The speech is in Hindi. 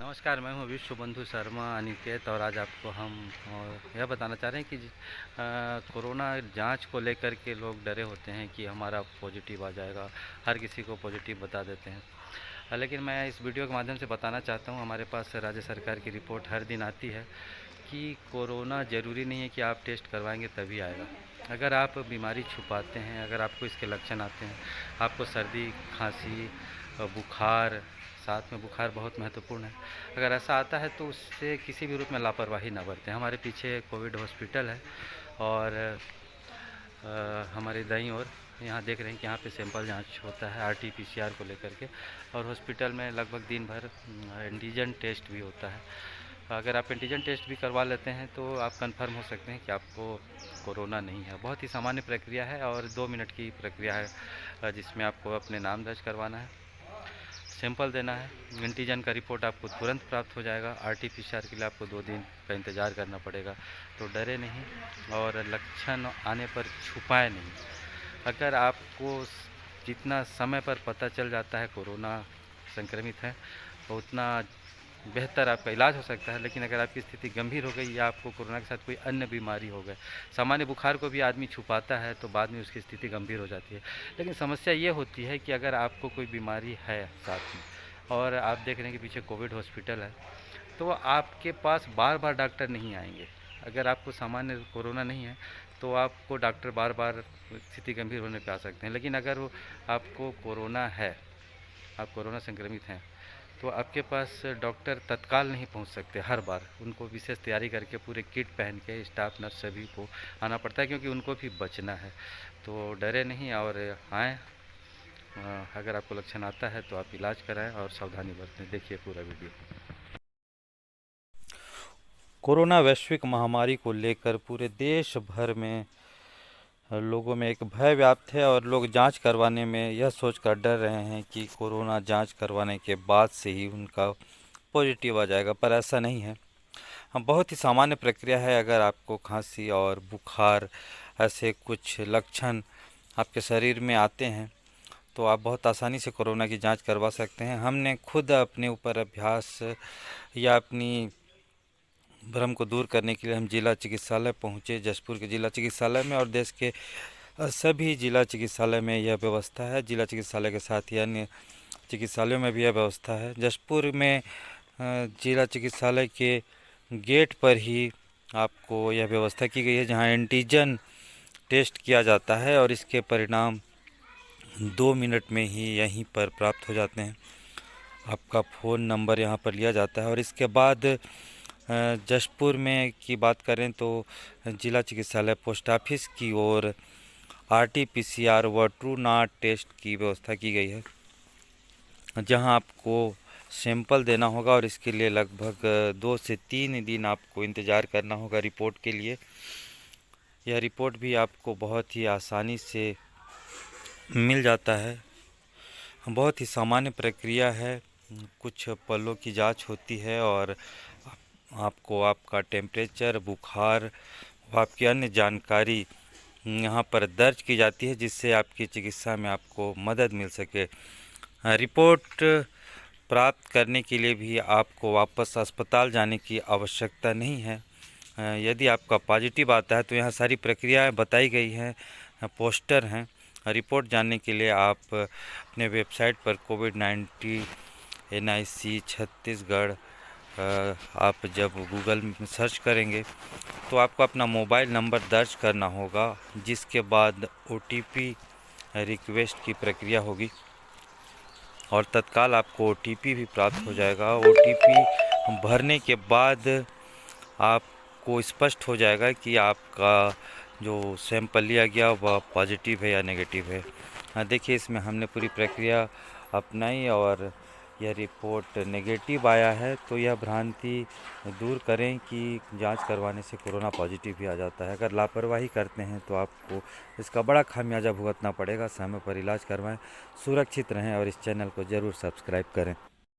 नमस्कार, मैं हूँ विश्व बंधु शर्मा अनिकेत और आज आपको हम यह बताना चाह रहे हैं कि कोरोना जांच को लेकर के लोग डरे होते हैं कि हमारा पॉजिटिव आ जाएगा। हर किसी को पॉजिटिव बता देते हैं। लेकिन मैं इस वीडियो के माध्यम से बताना चाहता हूँ, हमारे पास राज्य सरकार की रिपोर्ट हर दिन आती है कि कोरोना ज़रूरी नहीं है कि आप टेस्ट करवाएंगे तभी आएगा। अगर आप बीमारी छुपाते हैं, अगर आपको इसके लक्षण आते हैं, आपको सर्दी, खांसी, बुखार, साथ में बुखार बहुत महत्वपूर्ण है, अगर ऐसा आता है तो उससे किसी भी रूप में लापरवाही ना बरतें। हमारे पीछे कोविड हॉस्पिटल है और हमारे दाईं ओर यहाँ देख रहे हैं कि यहाँ पे सैंपल जांच होता है RT-PCR को लेकर के, और हॉस्पिटल में लगभग दिन भर एंटीजन टेस्ट भी होता है। अगर आप एंटीजन टेस्ट भी करवा लेते हैं तो आप कंफर्म हो सकते हैं कि आपको कोरोना नहीं है। बहुत ही सामान्य प्रक्रिया है और 2 मिनट की प्रक्रिया है, जिसमें आपको अपने नाम दर्ज करवाना है, सैंपल देना है, एंटीजन का रिपोर्ट आपको तुरंत प्राप्त हो जाएगा। RT-PCR के लिए आपको 2 दिन का इंतज़ार करना पड़ेगा। तो डरे नहीं और लक्षण आने पर छुपाए नहीं। अगर आपको जितना समय पर पता चल जाता है कोरोना संक्रमित है, तो उतना बेहतर आपका इलाज हो सकता है। लेकिन अगर आपकी स्थिति गंभीर हो गई या आपको कोरोना के साथ कोई अन्य बीमारी हो गई, सामान्य बुखार को भी आदमी छुपाता है तो बाद में उसकी स्थिति गंभीर हो जाती है। लेकिन समस्या ये होती है कि अगर आपको कोई बीमारी है साथ में और आप देख रहे हैं कि पीछे कोविड हॉस्पिटल है, तो आपके पास बार बार डॉक्टर नहीं आएंगे। अगर आपको सामान्य कोरोना नहीं है तो आपको डॉक्टर बार बार स्थिति गंभीर होने पे आ सकते हैं। लेकिन अगर वो आपको कोरोना है, आप कोरोना संक्रमित हैं, तो आपके पास डॉक्टर तत्काल नहीं पहुंच सकते। हर बार उनको विशेष तैयारी करके पूरे किट पहन के स्टाफ नर्स सभी को आना पड़ता है, क्योंकि उनको भी बचना है। तो डरे नहीं और आएँ। अगर आपको लक्षण आता है तो आप इलाज कराएं और सावधानी बरतें। देखिए पूरा वीडियो। कोरोना वैश्विक महामारी को लेकर पूरे देश भर में लोगों में एक भय व्याप्त है और लोग जांच करवाने में यह सोचकर डर रहे हैं कि कोरोना जांच करवाने के बाद से ही उनका पॉजिटिव आ जाएगा, पर ऐसा नहीं है। हम बहुत ही सामान्य प्रक्रिया है। अगर आपको खांसी और बुखार ऐसे कुछ लक्षण आपके शरीर में आते हैं तो आप बहुत आसानी से कोरोना की जांच करवा सकते हैं। हमने खुद अपने ऊपर अभ्यास या अपनी भ्रम को दूर करने के लिए हम जिला चिकित्सालय पहुंचे, जशपुर के जिला चिकित्सालय में, और देश के सभी जिला चिकित्सालय में यह व्यवस्था है। जिला चिकित्सालय के साथ ही अन्य चिकित्सालयों में भी यह व्यवस्था है। जशपुर में जिला चिकित्सालय के गेट पर ही आपको यह व्यवस्था की गई है, जहां एंटीजन टेस्ट किया जाता है और इसके परिणाम 2 मिनट में ही यहीं पर प्राप्त हो जाते हैं। आपका फ़ोन नंबर यहाँ पर लिया जाता है और इसके बाद जशपुर में की बात करें तो जिला चिकित्सालय पोस्ट ऑफिस की ओर RT-PCR व ट्रू नाट टेस्ट की व्यवस्था की गई है, जहां आपको सैंपल देना होगा और इसके लिए लगभग 2 से 3 दिन आपको इंतज़ार करना होगा रिपोर्ट के लिए। यह रिपोर्ट भी आपको बहुत ही आसानी से मिल जाता है। बहुत ही सामान्य प्रक्रिया है। कुछ पलों की जांच होती है और आपको आपका टेम्परेचर, बुखार व आपकी अन्य जानकारी यहाँ पर दर्ज की जाती है, जिससे आपकी चिकित्सा में आपको मदद मिल सके। रिपोर्ट प्राप्त करने के लिए भी आपको वापस अस्पताल जाने की आवश्यकता नहीं है। यदि आपका पॉजिटिव आता है तो यहाँ सारी प्रक्रियाएं बताई गई हैं, पोस्टर हैं। रिपोर्ट जानने के लिए आप अपने वेबसाइट पर कोविड-19 NIC छत्तीसगढ़ आप जब गूगल में सर्च करेंगे तो आपको अपना मोबाइल नंबर दर्ज करना होगा, जिसके बाद OTP रिक्वेस्ट की प्रक्रिया होगी और तत्काल आपको OTP भी प्राप्त हो जाएगा। OTP भरने के बाद आपको स्पष्ट हो जाएगा कि आपका जो सैंपल लिया गया वह पॉजिटिव है या नेगेटिव है। देखिए इसमें हमने पूरी प्रक्रिया अपनाई और यह रिपोर्ट नेगेटिव आया है, तो यह भ्रांति दूर करें कि जांच करवाने से कोरोना पॉजिटिव भी आ जाता है। अगर लापरवाही करते हैं तो आपको इसका बड़ा खामियाजा भुगतना पड़ेगा। समय पर इलाज करवाएं, सुरक्षित रहें और इस चैनल को ज़रूर सब्सक्राइब करें।